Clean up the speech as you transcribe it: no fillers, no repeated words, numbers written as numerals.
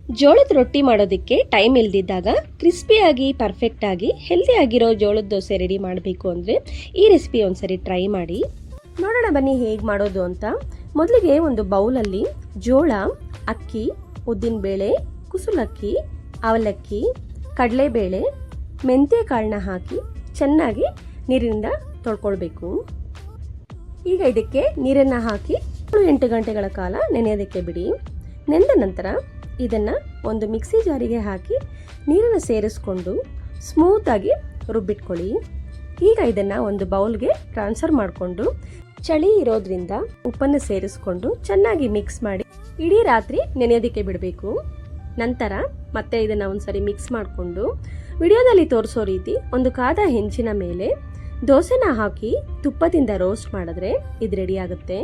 ಜೋಳದ ರೊಟ್ಟಿ ಮಾಡೋದಕ್ಕೆ ಟೈಮ್ ಇಲ್ದಿದ್ದಾಗ ಕ್ರಿಸ್ಪಿಯಾಗಿ ಪರ್ಫೆಕ್ಟಾಗಿ ಹೆಲ್ದಿ ಆಗಿರೋ ಜೋಳದ ದೋಸೆ ರೆಡಿ ಮಾಡಬೇಕು ಅಂದರೆ ಈ ರೆಸಿಪಿ ಒಂದ್ಸರಿ ಟ್ರೈ ಮಾಡಿ ನೋಡೋಣ ಬನ್ನಿ ಹೇಗೆ ಮಾಡೋದು ಅಂತ. ಮೊದಲಿಗೆ ಒಂದು ಬೌಲಲ್ಲಿ ಜೋಳ, ಅಕ್ಕಿ, ಉದ್ದಿನಬೇಳೆ, ಕುಸುಲಕ್ಕಿ, ಅವಲಕ್ಕಿ, ಕಡಲೆಬೇಳೆ, ಮೆಂತ್ಯ ಕಾಳನ್ನ ಹಾಕಿ ಚೆನ್ನಾಗಿ ನೀರಿನಿಂದ ತೊಳ್ಕೊಳ್ಬೇಕು. ಈಗ ಇದಕ್ಕೆ ನೀರನ್ನು ಹಾಕಿ 8 ಗಂಟೆಗಳ ಕಾಲ ನೆನೆಯೋದಕ್ಕೆ ಬಿಡಿ. ನೆನೆದ ನಂತರ ಇದನ್ನು ಒಂದು ಮಿಕ್ಸಿ ಜಾರಿಗೆ ಹಾಕಿ ನೀರನ್ನು ಸೇರಿಸ್ಕೊಂಡು ಸ್ಮೂತಾಗಿ ರುಬ್ಬಿಟ್ಕೊಳ್ಳಿ. ಈಗ ಇದನ್ನು ಒಂದು ಬೌಲ್ಗೆ ಟ್ರಾನ್ಸ್ಫರ್ ಮಾಡಿಕೊಂಡು ಚಳಿ ಇರೋದ್ರಿಂದ ಉಪ್ಪನ್ನು ಸೇರಿಸ್ಕೊಂಡು ಚೆನ್ನಾಗಿ ಮಿಕ್ಸ್ ಮಾಡಿ ಇಡೀ ರಾತ್ರಿ ನೆನೆಯೋದಕ್ಕೆ ಬಿಡಬೇಕು. ನಂತರ ಮತ್ತೆ ಇದನ್ನು ಒಂದ್ಸರಿ ಮಿಕ್ಸ್ ಮಾಡಿಕೊಂಡು ವಿಡಿಯೋದಲ್ಲಿ ತೋರಿಸೋ ರೀತಿ ಒಂದು ಕಾದ ಹೆಂಚಿನ ಮೇಲೆ ದೋಸೆನ ಹಾಕಿ ತುಪ್ಪದಿಂದ ರೋಸ್ಟ್ ಮಾಡಿದ್ರೆ ಇದು ರೆಡಿ ಆಗುತ್ತೆ.